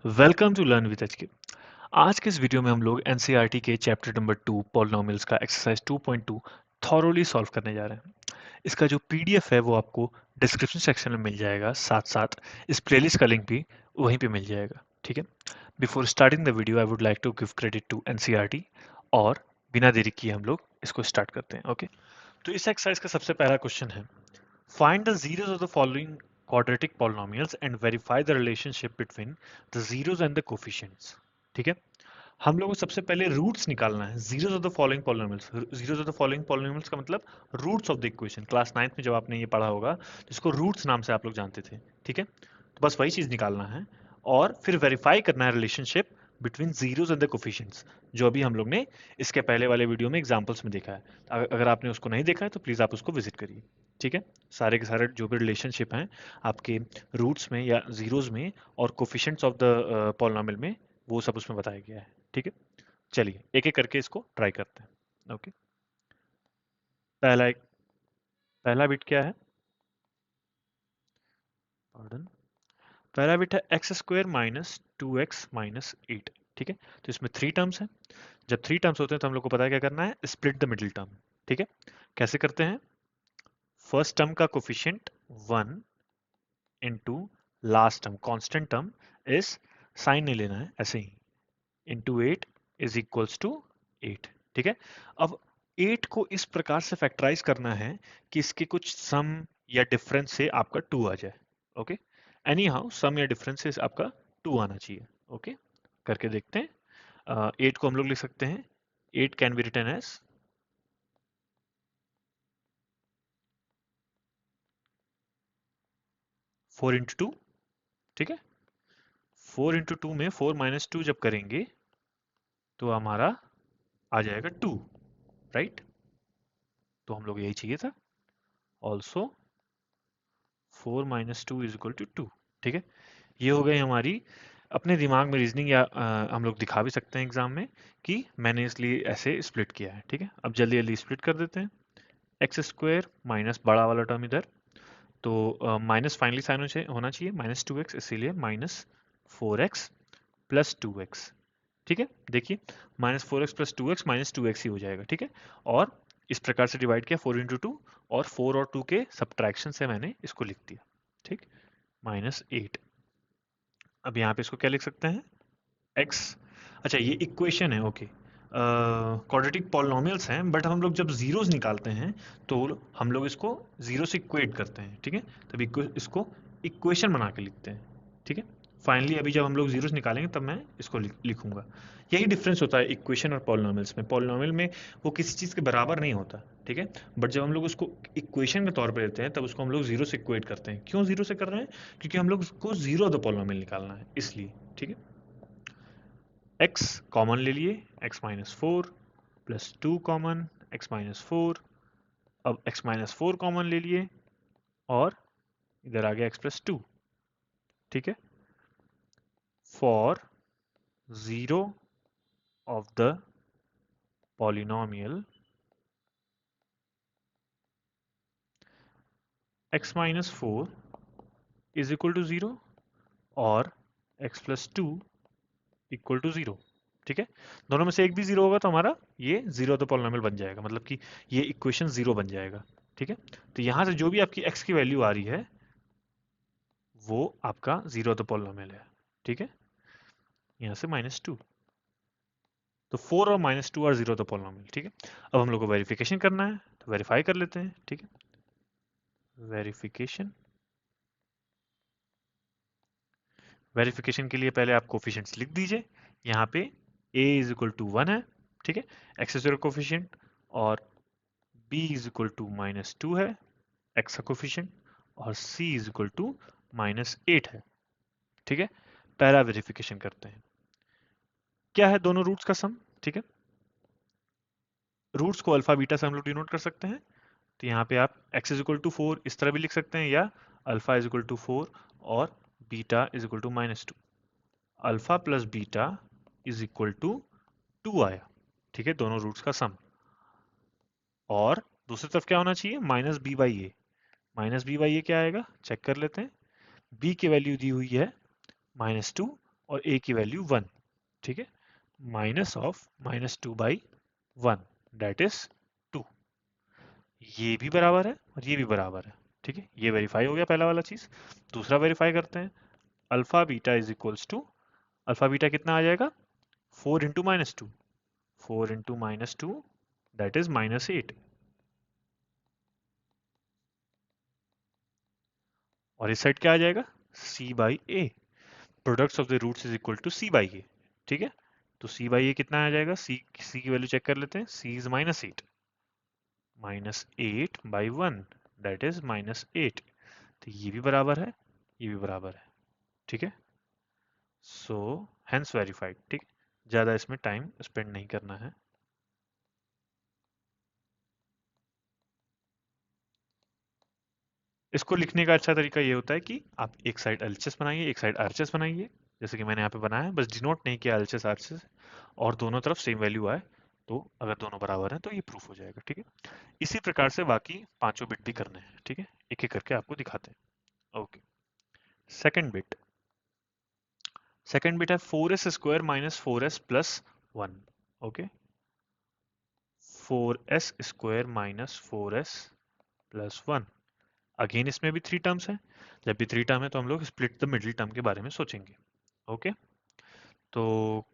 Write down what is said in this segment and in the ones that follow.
Welcome to learn with HK. आज के इस वीडियो में हम लोग एनसीईआरटी के चैप्टर नंबर 2 पॉलिनोमियल्स का एक्सरसाइज 2.2 थॉरोली सॉल्व करने जा रहे हैं। इसका जो पीडीएफ है वो आपको डिस्क्रिप्शन सेक्शन में मिल जाएगा, साथ साथ इस प्लेलिस्ट का लिंक भी वहीं पे मिल जाएगा। ठीक है, before starting the video I would like to give credit to NCERT और बिना देरी किए हम लोग इसको स्टार्ट करते हैं। ओके, तो इस एक्सरसाइज का सबसे पहला क्वेश्चन है, find the zeros of the following quadratic polynomials and verify the relationship between the zeros and the coefficients। ठीक है, हम लोगों को सबसे पहले रूट्स निकालना है। Zeros of the following polynomials, zeros of the following polynomials का मतलब roots of the equation. Class 9th में जब आपने ये पढ़ा होगा जिसको रूट्स नाम से आप लोग जानते थे। ठीक है, तो बस वही चीज निकालना है और फिर वेरीफाई करना है relationship between zeros and the coefficients, जो अभी हम लोग ने इसके पहले वाले वीडियो में एग्जांपल्स में देखा है। अगर आपने उसको नहीं देखा है तो प्लीज आप उसको विजिट करिए। ठीक है, सारे के सारे जो भी रिलेशनशिप हैं आपके रूट्स में या जीरोस में और कोफिशिएंट्स ऑफ द पॉलिनोमियल में, वो सब उसमें बताया गया है। ठीक है, चलिए एक एक करके इसको ट्राई करते हैं। ओके, पहला एक पहला बिट क्या है? पार्डन, पहला बिट है x square minus 2x minus 8। ठीक है, तो इसमें थ्री टर्म्स हैं। जब थ्री टर्म्स होते हैं तो हम लोग को पता है क्या करना है, स्प्लिट द मिडिल टर्म। ठीक है, कैसे करते हैं? फर्स्ट टर्म का coefficient 1 into last term constant term is, sign नहीं लेना है, ऐसे ही इनटू 8 इज इक्वल्स टू 8। ठीक है, अब 8 को इस प्रकार से फैक्टराइज करना है कि इसके कुछ सम या डिफरेंस से आपका 2 आ जाए। ओके, एनी हाउ सम या डिफरेंस से आपका 2 आना चाहिए। ओके, करके देखते हैं। 8 को हम लोग लिख सकते हैं, 8 can be written as 4 into 2। ठीक है, 4 इंटू 2 में 4 माइनस 2 जब करेंगे तो हमारा आ जाएगा 2, राइट? तो हम लोग यही चाहिए था। Also 4 minus 2 is equal to 2। ठीक है, ये हो गई हमारी अपने दिमाग में रीजनिंग, या हम लोग दिखा भी सकते हैं एग्जाम में कि मैंने इसलिए ऐसे स्प्लिट किया है। ठीक है, अब जल्दी जल्दी स्प्लिट कर देते हैं। एक्स स्क्वायर माइनस बड़ा वाला टर्म इधर, तो माइनस फाइनली साइन होना चाहिए, माइनस 2x, इसीलिए माइनस 4x प्लस 2x। ठीक है, देखिए minus 4x plus 2x minus 2x ही हो जाएगा। ठीक है, और इस प्रकार से डिवाइड किया 4 इंटू 2, और 4 और 2 के सब्ट्रैक्शन से मैंने इसको लिख दिया। ठीक, माइनस 8। अब यहाँ पे इसको क्या लिख सकते हैं? x, अच्छा ये इक्वेशन है। ओके, क्वाड्रेटिक पॉलिनोमियल्स हैं, बट हम लोग जब जीरोस निकालते हैं तो हम लोग इसको जीरो से इक्वेट करते हैं। ठीक है, तब इसको इक्वेशन बना के लिखते हैं। ठीक है, फाइनली अभी जब हम लोग जीरोस निकालेंगे तब मैं इसको लिखूंगा। यही डिफरेंस होता है इक्वेशन और पॉलिनोमियल्स में। पॉलिनोमियल में वो किसी चीज़ के बराबर नहीं होता। ठीक है, बट जब हम लोग उसको इक्वेशन के तौर पर लेते हैं तब उसको हम लोग जीरो से इक्वेट करते हैं। क्यों जीरो से कर रहे हैं? क्योंकि हम लोग उसको जीरो द पॉलिनोमियल निकालना है, इसलिए। ठीक है, x कॉमन ले लिए, x minus 4 plus 2 common, x minus 4। अब x माइनस 4 कॉमन ले लिए और इधर आ गया x प्लस 2। ठीक है, for zero of the polynomial x minus 4 is equal to 0 और x प्लस 2 इक्वल टू 0। ठीक है, दोनों में से एक भी जीरो होगा तो हमारा ये जीरो द पॉलिनोमियल बन जाएगा, मतलब कि ये इक्वेशन जीरो बन जाएगा। ठीक है, तो यहां से जो भी आपकी x की वैल्यू आ रही है वो आपका जीरो द पॉलिनोमियल है। ठीक है, यहाँ से माइनस 2, तो 4 और माइनस 2 और जीरो द पॉलिनोमियल। ठीक है, अब हम लोग को वेरिफिकेशन करना है, तो वेरीफाई कर लेते हैं। ठीक है, वेरिफिकेशन, वेरिफिकेशन के लिए पहले आप कोफिशिएंट्स लिख दीजिए। यहाँ पे a इज इक्वल टू 1 है। ठीक है, एक्स जीरो कोफिशिएंट, और b is equal to minus 2 है x का कोफिशिएंट, और c is equal to minus 8 है। ठीक है, पहला वेरिफिकेशन करते हैं, क्या है दोनों रूट्स का सम। ठीक है, रूट्स को अल्फा बीटा से हम लोग डिनोट कर सकते हैं। तो यहाँ पे आप x इज इक्वल टू 4 इस तरह भी लिख सकते हैं, या अल्फा इज इक्वल टू 4 और beta is equal to minus 2। Alpha plus beta is equal to 2 आया। ठीक है, दोनों रूट्स का सम। और दूसरी तरफ क्या होना चाहिए? Minus B by A. Minus B by A क्या आएगा, चेक कर लेते हैं। b की वैल्यू दी हुई है माइनस 2, और a की वैल्यू 1, ठीक है, माइनस ऑफ -2/1 दैट इज 2। ये भी बराबर है और ये भी बराबर है, ठीक है, ये वेरीफाई हो गया पहला वाला चीज। दूसरा वेरीफाई करते हैं, alpha beta is equals to, alpha beta कितना आ जाएगा, 4 × -2, 4 × -2 दैट इज -8। और इस साइड क्या आ जाएगा, c/a, products of the roots is equal to c/a, ठीक है। तो c/a कितना आ जाएगा, c की वैल्यू चेक कर लेते हैं, c इज -8, -8/1 दैट इज -8। तो ये भी बराबर है, ये भी बराबर है, ठीक है। सो हेंस वेरीफाइड, ठीक, ज़्यादा इसमें टाइम स्पेंड नहीं करना है। इसको लिखने का अच्छा तरीका ये होता है कि आप एक साइड एलएचएस बनाइए, एक साइड आरएचएस बनाइए, जैसे कि मैंने यहाँ पे बनाया है, बस डिनोट नहीं किया एलएचएस आरएचएस, और दोनों तरफ सेम वैल्यू आए, तो अगर दोनों बराबर हैं तो ये प्रूफ हो जाएगा, ठीक है। इसी प्रकार से बाकी पांचों बिट भी करने हैं, ठीक है, एक एक करके आपको दिखाते हैं। Okay, second bit, second bit है 4s² - 4s + 1, okay, 4s² - 4s + 1। Again इसमें भी 3 टर्म्स हैं, जब भी 3 टर्म है तो हम लोग स्प्लिट द मिडिल टर्म के बारे में सोचेंगे। ओके, तो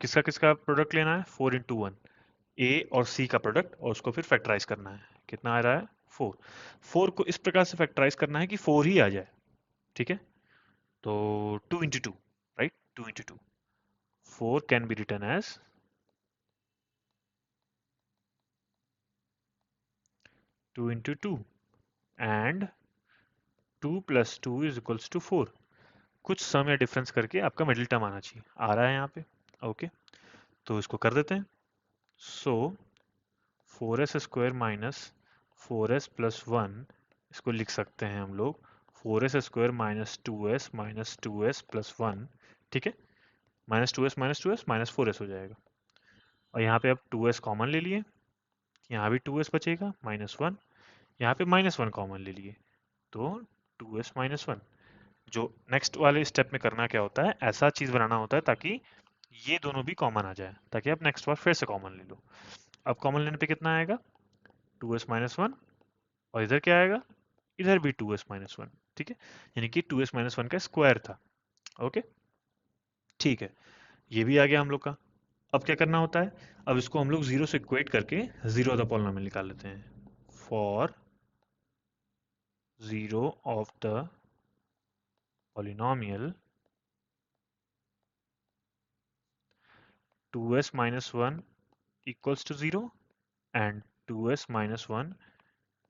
किसका किसका प्रोडक्ट लेना है, 4 × 1, ए और सी का प्रोडक्ट, और उसको फिर फैक्टराइज करना है, कितना आ रहा है, 4। 4 को इस प्रकार से फैक्टराइज करना है कि 4 ही आ जाए, ठीक है। तो 2 × 2, right, 2 × 2, 4 can be written as 2 × 2 and 2 + 2 = 4। कुछ सम या डिफरेंस करके आपका मिडिल टर्म आना चाहिए, आ रहा है यहाँ पे। ओके, तो इसको कर देते हैं। सो 4s² - 4s + 1, इसको लिख सकते हैं हम लोग 4s² - 2s - 2s + 1, ठीक है, -2s -2s -4s हो जाएगा। और यहाँ पे अब 2s कॉमन ले लिए, यहाँ भी 2s बचेगा, -1, यहाँ पे -1 कॉमन ले लिए, तो 2s - 1। जो नेक्स्ट वाले स्टेप में करना क्या होता है, ऐसा चीज बनाना होता है ताकि ये दोनों भी कॉमन आ जाए, ताकि आप नेक्स्ट बार फिर से कॉमन ले लो। अब कॉमन लेने पे कितना आएगा, 2s - 1, और इधर क्या आएगा, इधर भी 2s - 1, ठीक है, यानी कि 2s - 1 का स्क्वायर था। ओके, ठीक है, ये भी आ गया हम लोग का। अब क्या करना होता है, अब इसको हम लोग जीरो से इक्वेट करके जीरो द पॉलिनोमियल निकाल लेते हैं। For zero of the polynomial 2s - 1 equals to 0 and 2s - 1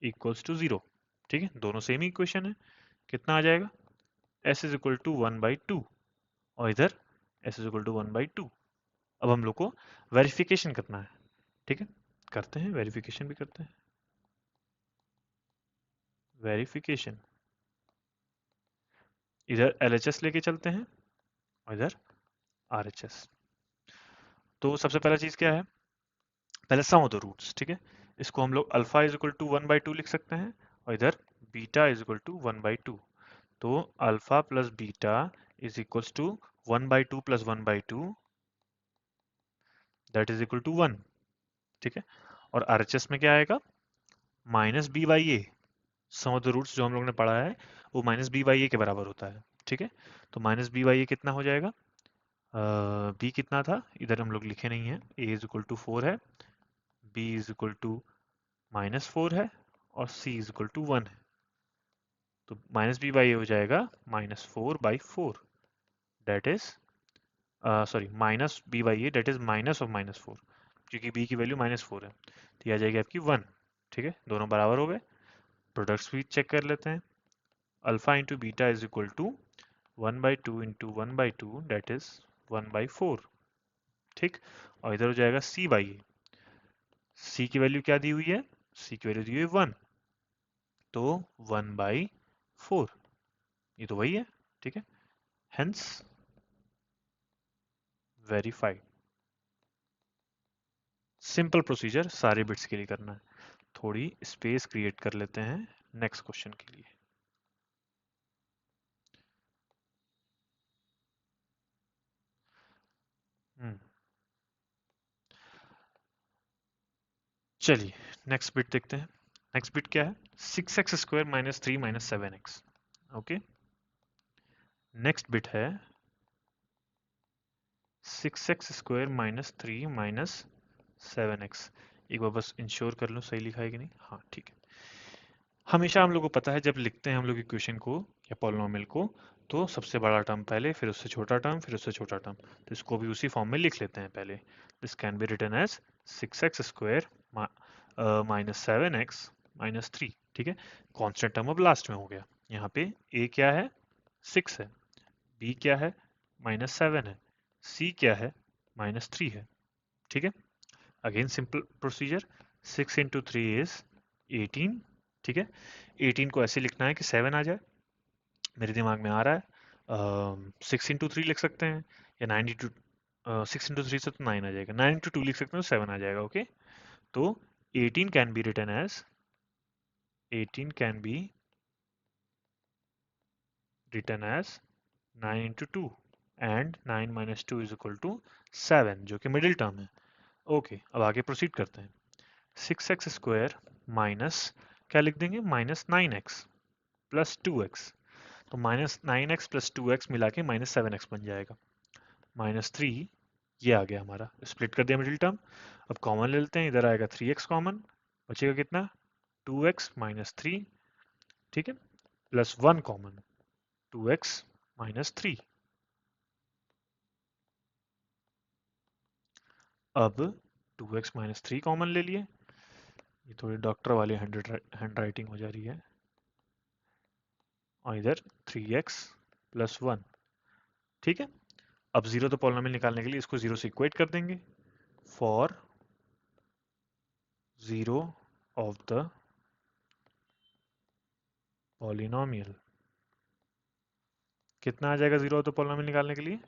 equals to 0, ठीक है, दोनों सेम ही इक्वेशन है। कितना आ जाएगा, s इज इक्वल टू 1/2, और इधर s इज इक्वल टू 1/2। अब हम लोग को वेरिफिकेशन करना है, ठीक है, करते हैं, वेरिफिकेशन भी करते हैं। वेरिफिकेशन, इधर LHS लेके चलते हैं और इधर RHS। तो सबसे पहला चीज क्या है, पहले सम ऑफ द रूट्स, ठीक है, इसको हम लोग अल्फा इज इक्वल टू 1/2 लिख सकते हैं, और इधर बीटा इज इक्वल टू 1/2। तो alpha plus beta is equals to 1/2 + 1/2 that is equal to 1, ठीक है। और RHS में क्या आएगा, -b/a, some of the roots जो हम लोग ने पढ़ा है वो -b/a के बराबर होता है, ठीक है। तो -b/a कितना हो जाएगा, b कितना था, इधर हम लोग लिखे नहीं है, a इज इक्वल टू 4 है, b इज इक्वल टू -4 है, और c इज इक्वल टू 1 है। तो -b/a हो जाएगा -4/4 that is, sorry, -b/a that is minus of -4, क्योंकि b की वैल्यू -4 है, तो ये आ जाएगी आपकी 1, ठीक है, दोनों बराबर हो गए। प्रोडक्ट्स भी चेक कर लेते हैं, alpha into beta is equal to 1/2 into 1/2 that is 1/4, ठीक। और इधर हो जाएगा c/a, c की वैल्यू क्या दी हुई है, c की वैल्यू दी हुई है 1, तो 1/4, ये तो वही है, ठीक है, हेंस वेरीफाइड। सिंपल प्रोसीजर सारे बिट्स के लिए करना है। थोड़ी स्पेस क्रिएट कर लेते हैं नेक्स्ट क्वेश्चन के लिए। हम्म चलिए नेक्स्ट बिट देखते हैं। नेक्स्ट बिट क्या है? 6x² minus 3 minus 7x। Okay, next bit है 6x² माइनस 3 माइनस 7x। एक बार बस इंश्योर कर लो सही लिखा है कि नहीं। हाँ ठीक है। हमेशा हम लोग को पता है जब लिखते हैं हम लोग इक्वेशन को या पॉलिनॉमियल को, तो सबसे बड़ा टर्म पहले, फिर उससे छोटा टर्म, फिर उससे छोटा टर्म। तो इसको भी उसी फॉर्म में लिख लेते हैं पहले। This can be written as 6x² minus 7x minus 3। ठीक है, कांस्टेंट टर्म अब लास्ट में हो गया। यहाँ पे a क्या है? 6 है। b क्या है? माइनस 7 है। c क्या है? माइनस 3 है। ठीक है, again simple procedure. 6 into 3 is 18। ठीक है, 18 को ऐसे लिखना है कि 7 आ जाए। मेरे दिमाग में आ रहा है 6 इंटू 3 लिख सकते हैं, या 9 इंटू 6 इंटू 3 से तो 9 आ जाएगा, 9 इंटू 2 लिख सकते हैं तो 7 आ जाएगा। ओके, तो 18 can be written as 18 can be written as 9 into 2 and 9 minus 2 is equal to 7, जो कि मिडिल टर्म है। ओके, अब आगे प्रोसीड करते हैं। 6x² माइनस, क्या लिख देंगे, माइनस 9x प्लस 2x। तो माइनस 9x प्लस 2x मिला के माइनस 7x बन जाएगा। माइनस 3, ये आ गया हमारा, स्प्लिट कर दिया मिडिल टर्म। अब कॉमन ले लेते हैं, इधर आएगा 3x कॉमन, बचेगा कितना, 2x माइनस 3। ठीक है, प्लस 1 कॉमन, 2x माइनस 3। अब 2x माइनस 3 कॉमन ले लिए। ये थोड़ी डॉक्टर वाली हैंड राइटिंग हो जा रही है। और इधर 3x प्लस 1। ठीक है, अब जीरो तो पॉलिनॉमियल निकालने के लिए इसको जीरो से इक्वेट कर देंगे। For zero of the polynomial, कितना आ जाएगा जीरो ऑफ द पॉलिनॉमियल निकालने के लिए?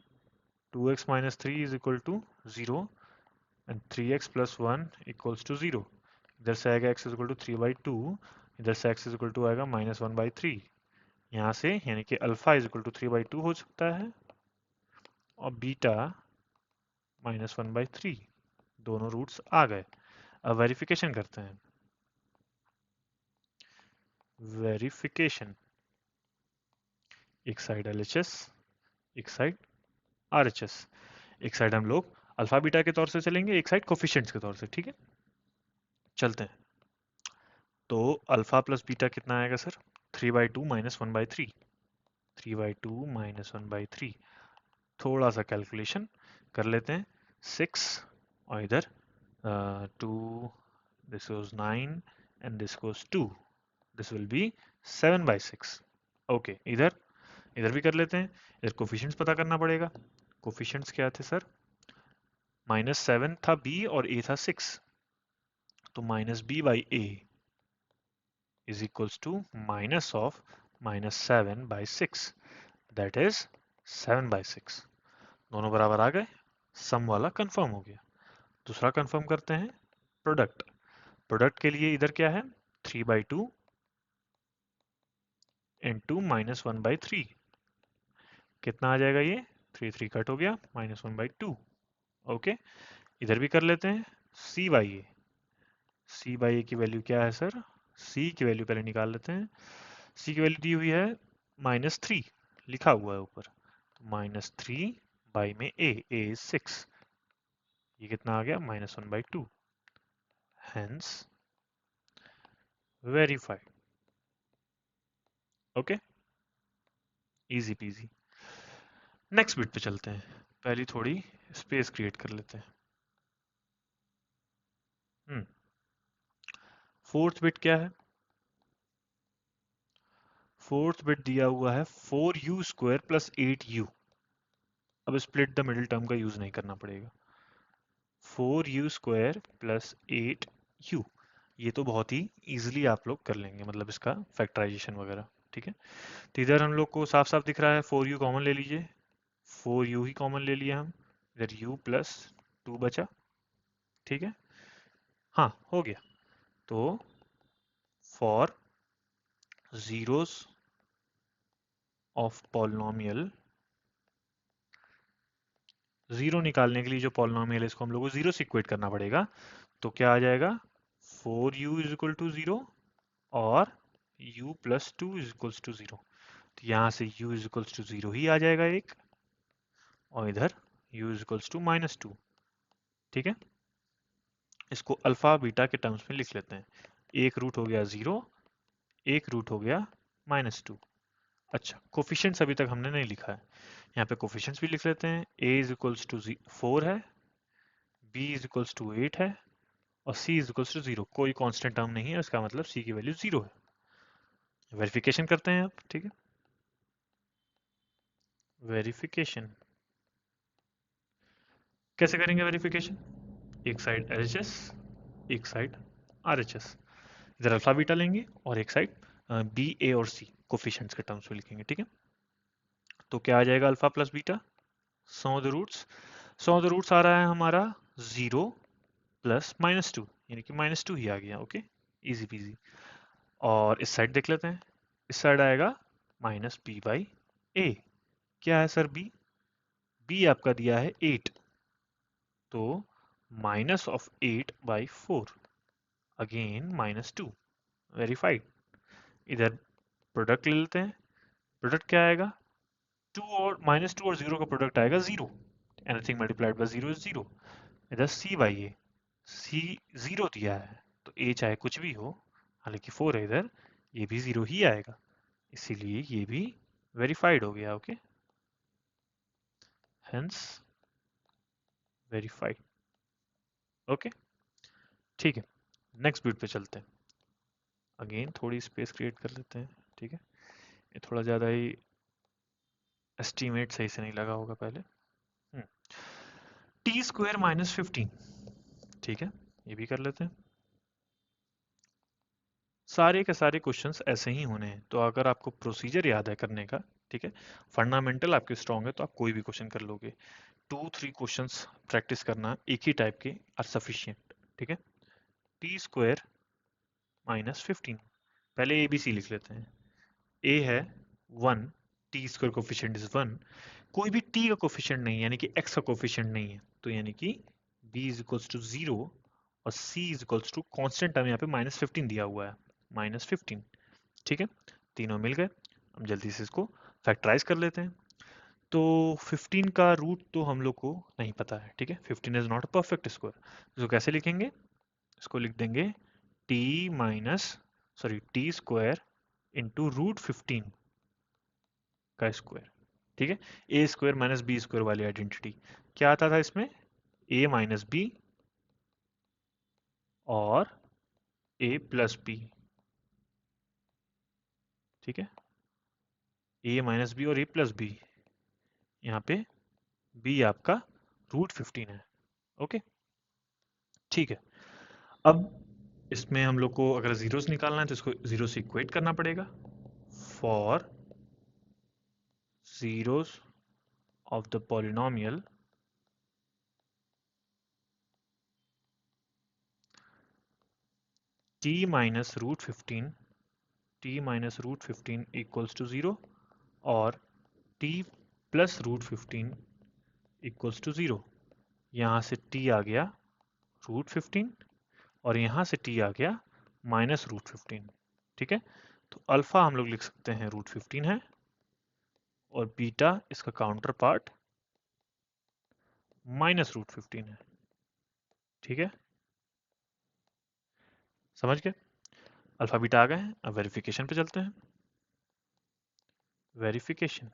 2x minus 3 is equal to 0 and 3x plus 1 equals to 0। इधर से आएगा x इज इक्वल टू 3/2, इधर से x इज इक्वल टू आएगा माइनस 1/3। यहाँ से यानी कि अल्फा इज इक्वल टू 3/2 हो सकता है, और बीटा माइनस 1/3। दोनों रूट्स आ गए। अब वेरिफिकेशन करते हैं। वेरिफिकेशन, एक साइड LHS, एक साइड RHS। एक साइड हम लोग अल्फा बीटा के तौर से चलेंगे, एक साइड कोफिशिएंट्स के तौर से। ठीक है, चलते हैं। तो अल्फा प्लस बीटा कितना आएगा सर? 3/2 माइनस 1/3। 3/2 माइनस 1/3। थोड़ा सा कैलकुलेशन कर लेते हैं। 6 और इधर 2, this goes 9 and this goes 2, this will be 7/6। Okay, इधर इधर भी कर लेते हैं। इधर कोफिशिएंट्स पता करना पड़ेगा। कोफिशिएंट्स क्या थे सर? -7 था b और a था 6, तो minus b/a is equals to minus of -7/6, that is 7/6। दोनों बराबर आ गए, सम वाला कंफर्म हो गया। दूसरा कंफर्म करते हैं, प्रोडक्ट। प्रोडक्ट के लिए इधर क्या है, 3/2 इंटू -1/3। कितना आ जाएगा ये? 3 कट हो गया, -1/2। ओके, इधर भी कर लेते हैं। c/a, c/a की वैल्यू क्या है सर? c की वैल्यू पहले निकाल लेते हैं। c की वैल्यू दी हुई है -3, लिखा हुआ है ऊपर। -3 बाई में a इज 6, ये कितना आ गया, -1/2। Hence verified. Okay, easy PG. Next bit पे चलते हैं, पहली थोड़ी स्पेस क्रिएट कर लेते हैं। फोर्थ बिट क्या है? फोर्थ बिट दिया हुआ है 4u² प्लस 8u। अब स्प्लिट द मिडिल टर्म का यूज नहीं करना पड़ेगा। 4u² प्लस 8u, ये तो बहुत ही इजीली आप लोग कर लेंगे, मतलब इसका फैक्टराइजेशन वगैरह। ठीक है, तो इधर हम लोग को साफ साफ दिख रहा है, 4u कॉमन ले लीजिए। 4u ही कॉमन ले लिया हम, इधर u प्लस 2 बचा। ठीक है, हाँ हो गया। तो for zeros of polynomial zero निकालने के लिए जो पॉलिनोमियल है इसको हम लोग को जीरो से इक्वेट करना पड़ेगा। तो क्या आ जाएगा, 4u is equal to zero और u plus two is equals to zero. तो यहाँ से u is equals to zero ही आ जाएगा एक, और इधर u is equals to minus two. ठीक है, इसको अल्फा बीटा के टर्म्स में लिख लेते हैं। एक रूट हो गया जीरो, एक रूट हो गया माइनस टू। अच्छा, कोफिशिएंट्स अभी तक हमने नहीं लिखा है, यहाँ पे कोफिशिएंट्स भी लिख लेते हैं। a इज इक्वल्स टू 4 है, b इज इक्वल्स टू 8 है, और c इज इक्वल्स टू 0। कोई कांस्टेंट टर्म नहीं है, इसका मतलब c की वैल्यू 0 है। वेरिफिकेशन करते हैं अब। ठीक है, वेरिफिकेशन कैसे करेंगे वेरिफिकेशन? एक साइड LHS, एक साइड RHS। इधर अल्फा बीटा लेंगे और एक साइड B A और C कोफिशिएंट्स के टर्म्स में लिखेंगे। ठीक है, तो क्या आ जाएगा alpha plus beta, sum of the roots. Sum of the roots आ रहा है हमारा 0 प्लस माइनस टू, यानी कि माइनस टू ही आ गया। Okay, easy PG. और इस साइड देख लेते हैं, इस साइड आएगा माइनस बी बाई ए। क्या है सर बी? बी आपका दिया है 8, तो minus of 8 by 4, again minus two, verified. इधर प्रोडक्ट ले लेते हैं, प्रोडक्ट क्या आएगा, टू और माइनस टू और जीरो का प्रोडक्ट आएगा zero, anything multiplied by zero is zero. इधर सी बाई ए, सी जीरो दिया है, तो ए चाहे कुछ भी हो, हालांकि फोर है इधर, ये भी जीरो ही आएगा, इसीलिए ये भी वेरीफाइड हो गया। Okay, hence verified. ओके, ठीक है, नेक्स्ट बिट पे चलते हैं। अगेन थोड़ी स्पेस क्रिएट कर लेते हैं। ठीक है, ये थोड़ा ज़्यादा ही एस्टीमेट सही से नहीं लगा होगा पहले। T square minus 15। ठीक है, ये भी कर लेते हैं। सारे के सारे क्वेश्चंस ऐसे ही होने हैं, तो अगर आपको प्रोसीजर याद है करने का, ठीक है, फंडामेंटल आपके स्ट्रांग है, तो आप कोई भी क्वेश्चन कर लोगे। 2-3 क्वेश्चंस प्रैक्टिस करना एक ही टाइप के आर सफिशिएंट। ठीक है, टी स्क्वायर माइनस 15, पहले ए बी सी लिख लेते हैं। ए है 1, टी स्क्वायर कोफिशिएंट इज 1, कोई भी टी का कोफिशिएंट नहीं है, यानी कि एक्स का कोफिशिएंट नहीं है, तो यानी कि बी इज इक्वल्स टू 0 और C is equals to constant term यहाँ पे माइनस 15 दिया हुआ है, माइनस 15। ठीक है, तीनों मिल गए। हम जल्दी से इसको फैक्टराइज कर लेते हैं। तो 15 का रूट तो हम लोग को नहीं पता है। ठीक है, 15 is not a perfect square. इसको कैसे लिखेंगे? इसको लिख देंगे T minus, sorry, T square into root 15 का स्क्वायर। ठीक है, a square minus b square वाली आइडेंटिटी क्या आता था इसमें? ए माइनस बी और ए प्लस बी। ठीक है, ए माइनस बी और ए प्लस बी, यहाँ पे बी आपका रूट 15 है। ओके, ठीक है। अब इसमें हम लोग को अगर जीरोस निकालना है तो इसको जीरो से इक्वेट करना पड़ेगा। For zeros of the polynomial t minus root 15, t minus root 15 equals to 0 और t plus root 15 equals to 0। यहाँ से t आ गया रूट 15 और यहाँ से t आ गया माइनस रूट 15। ठीक है, तो अल्फा हम लोग लिख सकते हैं रूट 15 है, और बीटा इसका काउंटर पार्ट माइनस रूट 15 है। ठीक है, समझ गए? अल्फा बीटा आ गए हैं। अब वेरिफिकेशन पे चलते हैं। वेरिफिकेशन,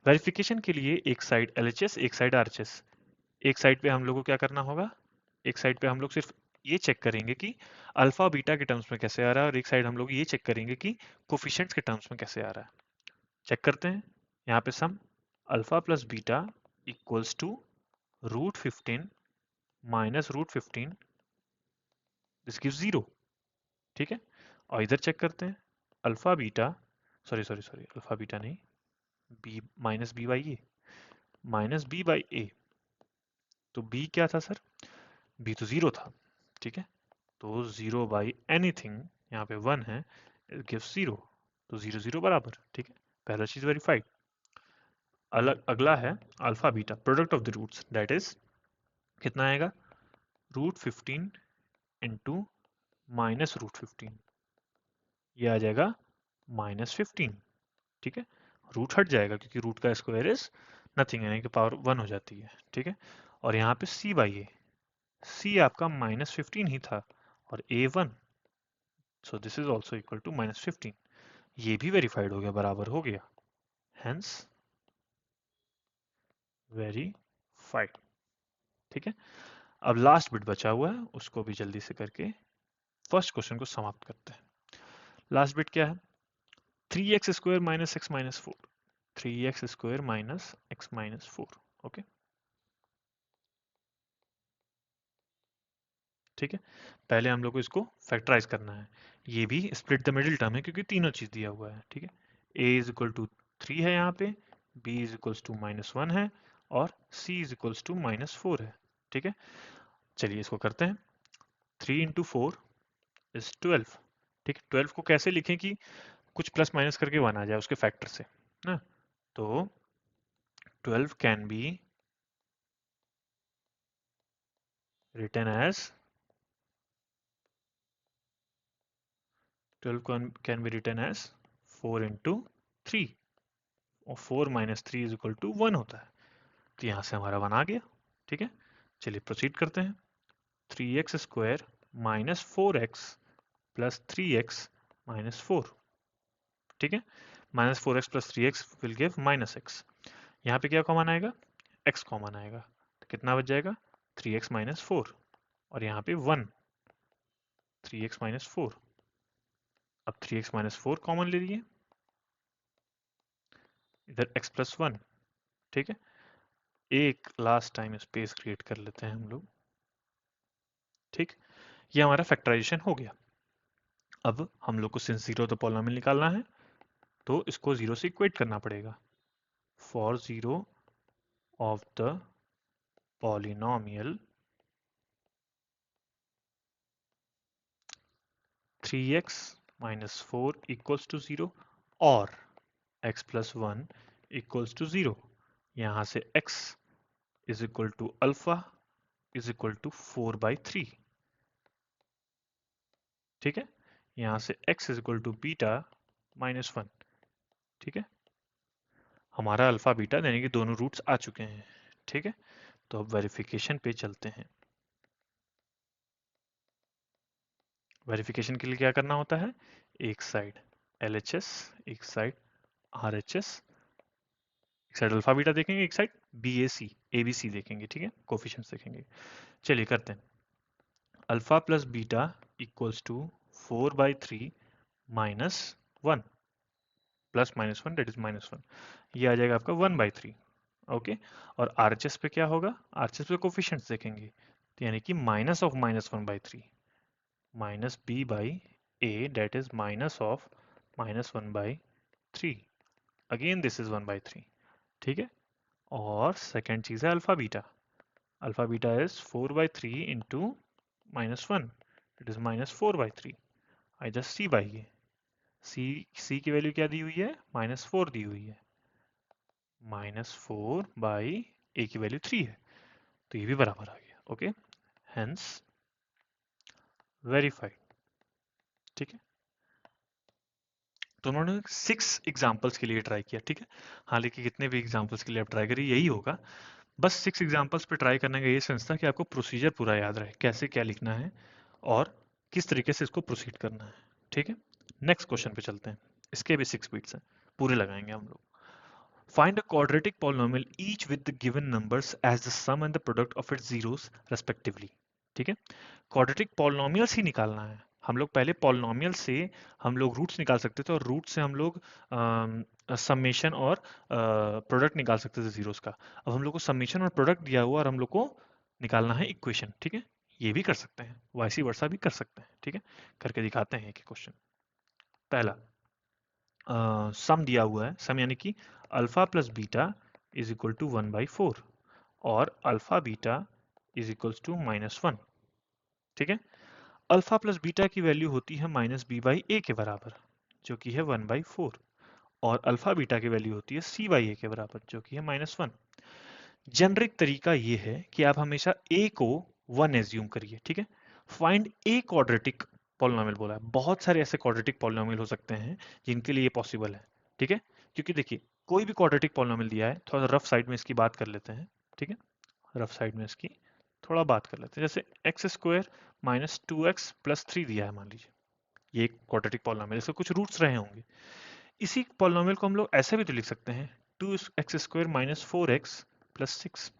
वेरिफिकेशन के लिए एक साइड LHS, एक साइड RHS। एक साइड पे हम लोग को क्या करना होगा? एक साइड पे हम लोग सिर्फ ये चेक करेंगे कि अल्फा बीटा के टर्म्स में कैसे आ रहा है, और एक साइड हम लोग ये चेक करेंगे कि कोफिशिएंट्स के टर्म्स में कैसे आ रहा है। चेक करते हैं। यहाँ पे sum alpha plus beta equals to root 15 minus root 15, this gives 0। ठीक है, और इधर चेक करते हैं alpha beta, sorry sorry sorry, alpha beta नहीं, B minus B by A, minus B by A. तो बी क्या था सर? बी तो 0 था। ठीक है, तो 0 बाई एनीथिंग, यहाँ पे 1 है, इट गिव्स 0, तो 0 0 बराबर। ठीक है, पहला चीज वेरीफाइड। अलग अगला है alpha beta, product of the roots, that is कितना आएगा, √15 इंटू -√15, ये आ जाएगा -15। ठीक है, रूट हट जाएगा क्योंकि रूट का स्क्वायर इज नथिंग, यानी कि पावर 1 हो जाती है। ठीक है, और यहाँ पे c बाई ए, c आपका -15 ही था और a1, so this is also equal to -15। ये भी वेरीफाइड हो गया, बराबर हो गया, हेंस वेरीफाइड। ठीक है, अब लास्ट बिट बचा हुआ है, उसको भी जल्दी से करके फर्स्ट क्वेश्चन को समाप्त करते हैं। लास्ट बिट क्या है, 3x² minus x minus 4, 3x² minus x minus 4। Okay, ठीक है, पहले हम लोग को इसको फैक्टराइज करना है। ये भी स्प्लिट द मिडिल टर्म है क्योंकि तीनों चीज दिया हुआ है। ठीक है, a इज इक्वल टू 3 है यहाँ पे, b इज इक्वल्स टू -1 है और c इज इक्वल्स टू -4 है। ठीक है, चलिए इसको करते हैं। 3 इंटू 4 इज 12। ठीक है, 12 को कैसे लिखें कि कुछ प्लस माइनस करके 1 आ जाए उसके फैक्टर से ना, तो 12 can be written as 12 can be written as 4 into 3, और 4 माइनस 3 इज इक्वल टू 1 होता है, तो यहाँ से हमारा 1 आ गया। ठीक है, चलिए प्रोसीड करते हैं। 3x² minus 4x plus 3x minus 4। ठीक है, -4x plus 3x will give -x। यहाँ पे क्या कॉमन आएगा, x कॉमन आएगा, तो कितना बच जाएगा, 3x माइनस 4, और यहाँ पे 1, 3x माइनस 4। अब 3x माइनस 4 कॉमन ले लिए, इधर x प्लस 1। ठीक है, एक लास्ट टाइम स्पेस क्रिएट कर लेते हैं हम लोग। ठीक, ये हमारा फैक्टराइजेशन हो गया। अब हम लोग को सिंस 0 तो पॉलिनोमियल निकालना है, तो इसको 0 से इक्वेट करना पड़ेगा। For 0 of the polynomial 3x minus 4 equals to 0 और x प्लस 1 इक्वल्स टू 0, यहाँ से x is equal to alpha is equal to 4/3। ठीक है, यहाँ से x is equal to beta -1। ठीक है, हमारा अल्फा बीटा यानी कि दोनों रूट्स आ चुके हैं। ठीक है, तो अब वेरिफिकेशन पे चलते हैं। वेरिफिकेशन के लिए क्या करना होता है, एक साइड LHS, एक साइड RHS, एक साइड अल्फा बीटा देखेंगे, एक साइड BAC ABC देखेंगे। ठीक है, कोफिशिएंट्स देखेंगे। चलिए करते हैं। Alpha plus beta equals to 4/3 minus 1 plus -1 that is -1, ये आ जाएगा आपका 1/3। ओके, और RHS पे क्या होगा, RHS पे कोफिशिएंट्स देखेंगे, तो यानी कि minus of -1/3 minus b by a that is minus of -1/3, again this is 1/3। ठीक है, और सेकेंड चीज है alpha beta, alpha beta is 4/3 into -1 it is -4/3, I just C by A, C की वैल्यू क्या दी हुई है, -4 दी हुई है, -4 बाई ए की वैल्यू 3 है, तो ये भी बराबर आ गया। Okay, hence verified. ठीक है, तो उन्होंने 6 एग्जाम्पल्स के लिए ट्राई किया। ठीक है, हालांकि कितने भी एग्जाम्पल्स के लिए आप ट्राई करिए यही होगा, बस 6 एग्जाम्पल्स पे ट्राई करने का ये सेंस था कि आपको प्रोसीजर पूरा याद रहे, कैसे क्या लिखना है और किस तरीके से इसको प्रोसीड करना है। ठीक है, नेक्स्ट क्वेश्चन पे चलते हैं। इसके भी 6 बिट्स हैं, पूरे लगाएंगे हम लोग। Find a quadratic polynomial each with the given numbers as the sum and the product of its zeros respectively। ठीक है, क्वाड्रेटिक पॉलिनोमियल्स ही निकालना है। हम लोग पहले पॉलिनोमियल से हम लोग रूट्स निकाल सकते थे और रूट से हम लोग समेशन और प्रोडक्ट निकाल सकते थे जीरोस का। अब हम लोग को समेशन और प्रोडक्ट दिया हुआ और हम लोग को निकालना है इक्वेशन। ठीक है, ये भी कर सकते हैं, वाइसी वर्सा भी कर सकते हैं। ठीक है, करके दिखाते हैं एक क्वेश्चन। पहला सम दिया हुआ है, सम यानी कि alpha plus beta is equal to 1/4 और alpha beta is equal to -1। ठीक है, अल्फा प्लस बीटा की वैल्यू होती है -b/a के बराबर, जो कि है 1/4, और अल्फा बीटा की वैल्यू होती है सी बाई ए के बराबर, जो कि है -1। जेनरिक तरीका ये है कि आप हमेशा a को 1 एज्यूम करिए, ठीक है। फाइंड ए क्वाड्रेटिक पॉलिनोमियल बोला है, बहुत सारे ऐसे क्वाड्रेटिक पॉलिनोमियल हो सकते हैं जिनके लिए ये पॉसिबल है, ठीक है। क्योंकि देखिए कोई भी क्वाड्रेटिक पॉलिनोमियल दिया है, थोड़ा सा रफ साइड में इसकी बात कर लेते हैं, ठीक है। रफ साइड में इसकी थोड़ा बात कर लेते हैं। जैसे x square minus 2x plus 3 दिया है, मान लीजिए ये एक क्वाड्रेटिक पॉलिनोमियल, इसके कुछ रूट्स रहे होंगे। इसी पॉलिनोमियल को हम लोग ऐसे भी तो लिख सकते हैं, 2x square minus 4x plus 6।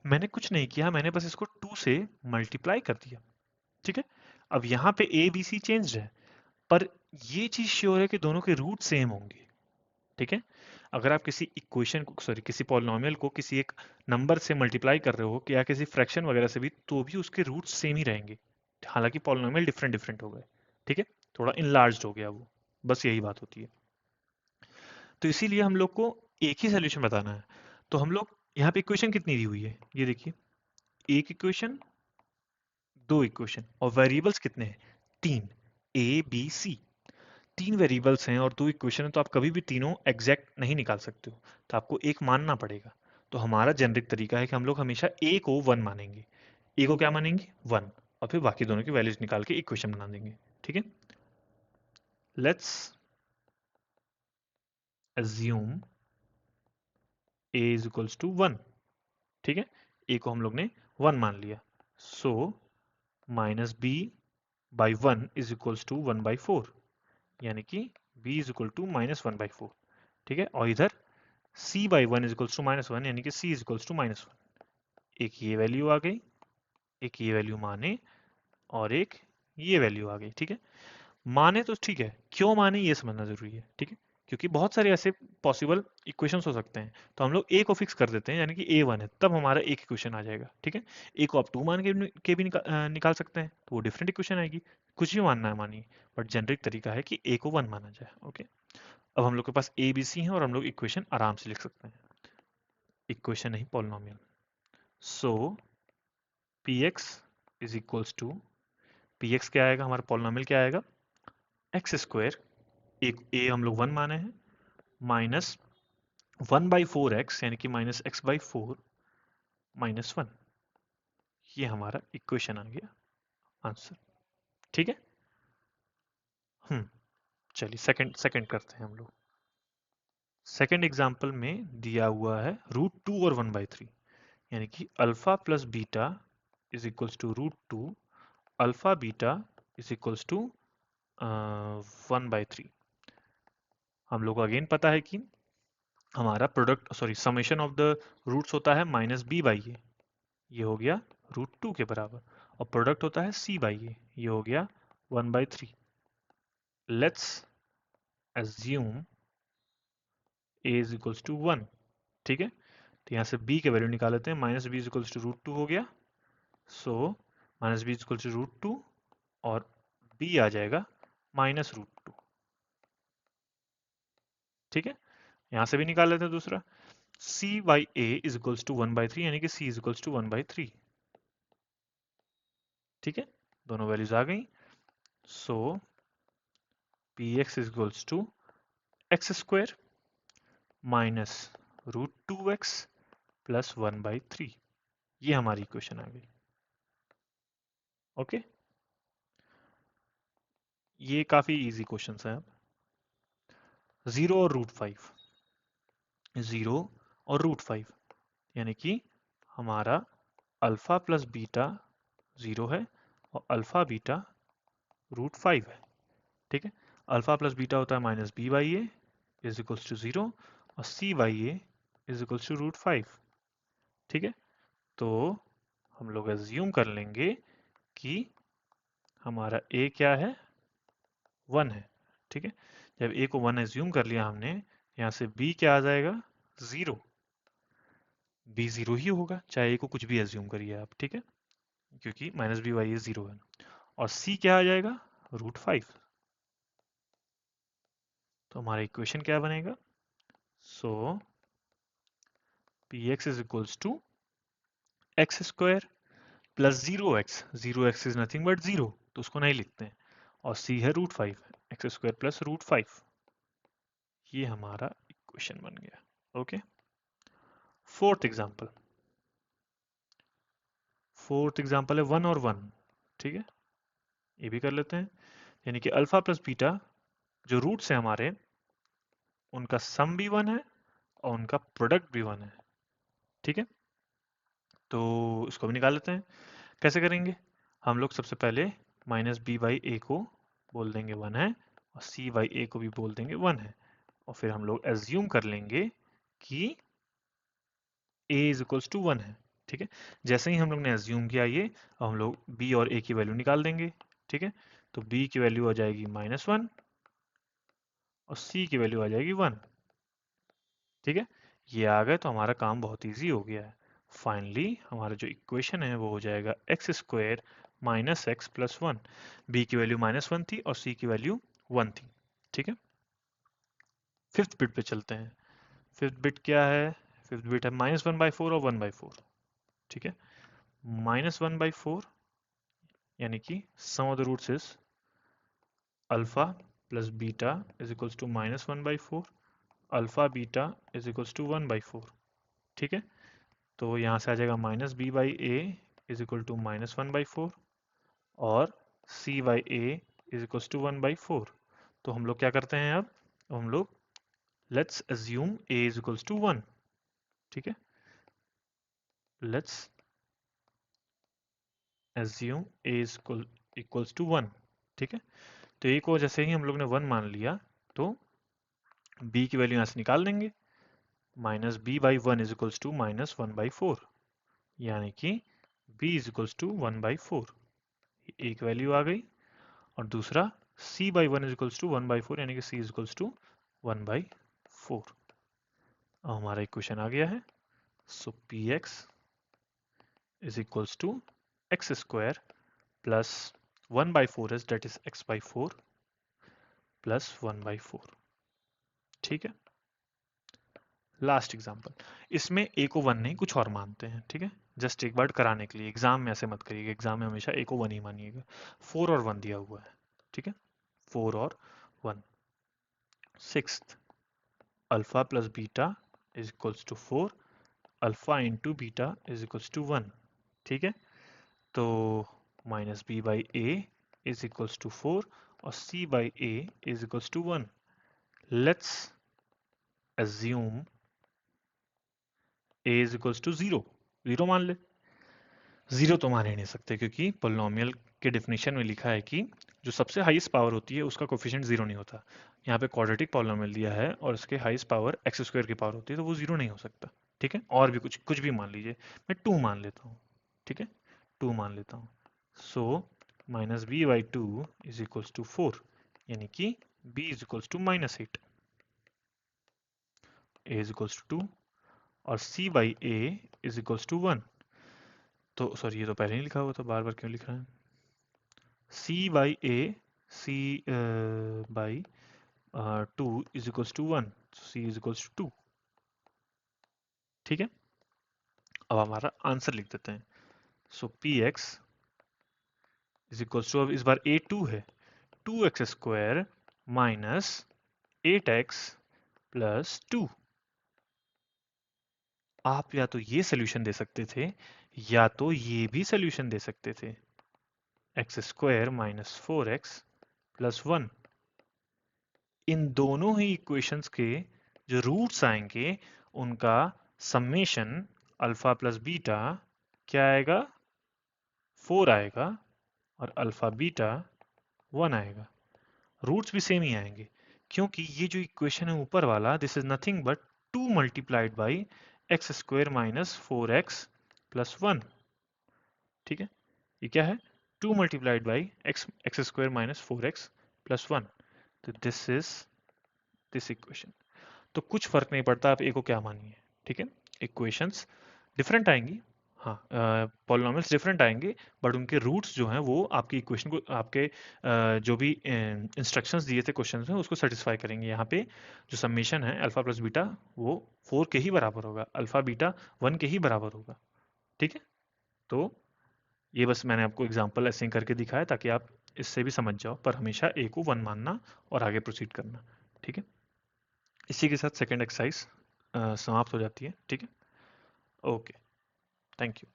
मैंने कुछ नहीं किया, मैंने बस इसको 2 से मल्टीप्लाई कर दिया, ठीक है। अब यहाँ पे ए बी सी चेंज है, पर ये चीज श्योर है कि दोनों के रूट सेम होंगे, ठीक है। अगर आप किसी इक्वेशन को, सॉरी किसी पॉलिनोमियल को किसी एक नंबर से मल्टीप्लाई कर रहे हो कि या किसी फ्रैक्शन वगैरह से भी, तो भी उसके रूट सेम ही रहेंगे, हालांकि पॉलिनोमियल डिफरेंट डिफरेंट हो गए, ठीक है। थोड़ा इनलार्ज्ड हो गया वो, बस यही बात होती है। तो इसीलिए हम लोग को एक ही सोल्यूशन बताना है। तो हम लोग यहाँ पे इक्वेशन कितनी दी हुई है, ये देखिए, एक इक्वेशन, दो इक्वेशन, और वेरिएबल्स कितने हैं, तीन, ए बी सी। तीन वेरिएबल्स हैं और दो इक्वेशन है, तो आप कभी भी तीनों एग्जैक्ट नहीं निकाल सकते हो, तो आपको एक मानना पड़ेगा। तो हमारा जेनरिक तरीका है कि हम लोग हमेशा ए को 1 मानेंगे। ए को क्या मानेंगे, 1, और फिर बाकी दोनों की वैल्यूज निकाल के इक्वेशन बना देंगे, ठीक है। Let's assume a is equals to 1, ठीक है। a को हम लोग ने 1 मान लिया, so minus B by 1 is equals to 1/4, यानी कि b इज इक्वल टू -1/4, ठीक है। और इधर c by 1 is equals to -1, यानी कि c इज इक्वल्स टू -1। एक ये वैल्यू आ गई, एक ये वैल्यू माने, और एक ये वैल्यू आ गई, ठीक है। माने तो ठीक है, क्यों माने ये समझना जरूरी है, ठीक है। क्योंकि बहुत सारे ऐसे पॉसिबल इक्वेशंस हो सकते हैं, तो हम लोग ए को फिक्स कर देते हैं, यानी कि ए 1 है, तब हमारा एक इक्वेशन आ जाएगा, ठीक है। ए को आप 2 मान के भी निकाल सकते हैं, तो वो डिफरेंट इक्वेशन आएगी। कुछ भी मानना है मानिए, बट जेनरिक तरीका है कि ए को 1 माना जाए, ओके। अब हम लोग के पास ए बी सी है और हम लोग इक्वेशन आराम से लिख सकते हैं, इक्वेशन नहीं polynomial. So P x is equals to, P x क्या आएगा, हमारा पॉलिनोमियल क्या आएगा, एक्स स्क्वायर, एक ए हम लोग 1 माने हैं, माइनस 1/4x, यानी कि -x/4 -1। ये हमारा इक्वेशन आ गया, आंसर, ठीक है। चलिए सेकंड सेकंड करते हैं हम लोग। सेकंड एग्जांपल में दिया हुआ है √2 और 1/3, यानी कि alpha plus beta is equals to √2, alpha beta is equals to 1/3। हम लोग को अगेन पता है कि हमारा product, sorry summation of the roots होता है -b/a, ये हो गया √2 के बराबर, और प्रोडक्ट होता है c/a, ये हो गया 1/3। Let's assume a is equals to 1, ठीक है। तो यहाँ से b के वैल्यू निकाल लेते हैं, -b इज इक्वल्स टू √2 हो गया, सो -b इज इक्वल्स टू √2, और b आ जाएगा -√2, ठीक है। यहाँ से भी निकाल लेते हैं दूसरा, c/a इज इक्वल्स टू 1/3, यानी कि c इज इक्वल्स टू 1/3, ठीक है। दोनों वैल्यूज आ गई, so px is equals to x square minus √2x plus 1/3, ये हमारी इक्वेशन आ गई, ओके। ये काफी इजी क्वेश्चन है। अब 0 और √5, 0 और √5, यानी कि हमारा अल्फा प्लस बीटा 0 है और अल्फा बीटा √5 है, ठीक है। अल्फा प्लस बीटा होता है -b/a इज इक्वल्स टू 0, और c/a इज इक्वल्स टू √5, ठीक है। तो हम लोग एज्यूम कर लेंगे कि हमारा a क्या है, 1 है, ठीक है। जब a को 1 एज्यूम कर लिया हमने, यहाँ से b क्या आ जाएगा, 0, b 0 ही होगा, चाहे a को कुछ भी एज्यूम करिए आप, ठीक है, क्योंकि -b/a 0 है। और c क्या आ जाएगा, √5। तो हमारा इक्वेशन क्या बनेगा, so px is equals to x square plus 0x, 0x is nothing but 0, तो उसको नहीं लिखते हैं, और c है √5, एक्स स्क्वायर प्लस √5, ये हमारा इक्वेशन बन गया। ओके, फोर्थ एग्जाम्पल है 1 और 1। ठीक है, ये भी कर लेते हैं। यानी कि अल्फा प्लस बीटा जो रूट्स हैं हमारे, उनका सम भी 1 है और उनका प्रोडक्ट भी 1 है। ठीक है, तो इसको भी निकाल लेते हैं। कैसे करेंगे? हम लोग सबसे पहले माइनस बी बाई ए को बोल देंगे 1 है, और सी बाई ए को भी बोल देंगे 1 है, और फिर हम लोग एज्यूम कर लेंगे कि a इज इक्वल्स टू 1 है। ठीक है, जैसे ही हम लोग ने एज्यूम किया ये, अब हम लोग b और a की वैल्यू निकाल देंगे। ठीक है, तो b की वैल्यू आ जाएगी -1 और c की वैल्यू आ जाएगी 1। ठीक है, ये आ गए तो हमारा काम बहुत इजी हो गया है। फाइनली हमारा जो इक्वेशन है वो हो जाएगा x square minus x plus 1। B की वैल्यू -1 थी और सी की वैल्यू 1 थी। ठीक है, फिफ्थ बिट पे चलते हैं। फिफ्थ बिट क्या है? फिफ्थ बिट है -1/4 और 1/4। ठीक है, -1/4 यानी कि sum of the roots is alpha plus beta is equals to -1/4, alpha beta is equals to 1/4। ठीक है, तो यहाँ से आ जाएगा minus B by A is equal to -1/4 और C by A is equals to 1/4। तो हम लोग क्या करते हैं अब? हम लोग let's assume a is equals to 1। ठीक है, let's assume a is equals to 1। ठीक है, तो ए को जैसे ही हम लोग ने 1 मान लिया, तो b की वैल्यू यहाँ से निकाल देंगे। Minus B by 1 is equals to -1/4, यानी कि b इज इक्वल्स टू 1/4। एक वैल्यू आ गई। और दूसरा c by 1 is equals to 1/4, यानी कि c इज इक्वल्स टू 1/4। अब हमारा इक्वेशन आ गया है। So px is equals to x square plus 1/4 is that is x/4 plus 1/4। ठीक है, लास्ट एग्जांपल। इसमें a को 1 नहीं कुछ और मानते हैं। ठीक है, जस्ट एक बार कराने के लिए। एग्जाम में ऐसे मत करिएगा, एग्जाम में हमेशा a को 1 ही मानिएगा। 4 और 1 दिया हुआ है। ठीक है, 4 और 1। Sixth, alpha plus beta is equals to 4, alpha into beta is equals to 1। ठीक है, तो minus B by A is equals to 4 और c by A is equals to 1। Let's assume a is equals to 0। 0 मान ले। 0 तो मान ही नहीं सकते, क्योंकि पोलिनोमियल के डेफिनेशन में लिखा है कि जो सबसे हाईएस्ट पावर होती है उसका कोफिशिएंट 0 नहीं होता। यहाँ पे क्वाड्रेटिक पोलिनोमियल दिया है और उसके हाईएस्ट पावर एक्स स्क्वायर की पावर होती है, तो वो 0 नहीं हो सकता। ठीक है, और भी कुछ कुछ भी मान लीजिए, मैं 2 मान लेता हूँ। ठीक है, 2 मान लेता हूँ। So minus B by 2 is equals to 4, यानी कि b is equals to -8, a is equals to 2 और c by a is equals to 1। तो सॉरी, ये तो पहले ही लिखा हुआ था, बार बार क्यों लिख रहे हैं? c by a, c by 2 is equals to 1, c is equals to 2। ठीक है, अब हमारा आंसर लिख देते हैं। So px is equals to, अब इस बार a 2 है, 2x square minus 8x plus 2। आप या तो ये सोल्यूशन दे सकते थे या तो ये भी सोल्यूशन दे सकते थे, x square minus 4x plus 1। इन दोनों ही इक्वेशंस के जो रूट्स आएंगे उनका समेशन अल्फा प्लस बीटा क्या आएगा? 4 आएगा और अल्फा बीटा 1 आएगा। रूट्स भी सेम ही आएंगे, क्योंकि ये जो इक्वेशन है ऊपर वाला, this is nothing but 2 multiplied by x square minus 4x plus 1। ठीक है, ये क्या है? 2 multiplied by x square minus 4x plus 1। तो दिस इज दिस इक्वेशन। तो कुछ फर्क नहीं पड़ता आप ए को क्या मानिए। ठीक है, इक्वेशंस डिफरेंट आएंगी, हाँ, पॉलिनोमियल्स डिफरेंट आएंगे, बट उनके रूट्स जो हैं वो आपकी इक्वेशन को, आपके जो भी इंस्ट्रक्शंस दिए थे क्वेश्चंस में, उसको सेटिस्फाई करेंगे। यहाँ पे जो समेशन है अल्फा प्लस बीटा वो 4 के ही बराबर होगा, अल्फा बीटा 1 के ही बराबर होगा। ठीक है, तो ये बस मैंने आपको एग्जांपल ऐसे ही करके दिखाया ताकि आप इससे भी समझ जाओ, पर हमेशा ए को 1 मानना और आगे प्रोसीड करना। ठीक है, इसी के साथ सेकेंड एक्सरसाइज समाप्त हो जाती है। ठीक है, ओके, थैंक यू।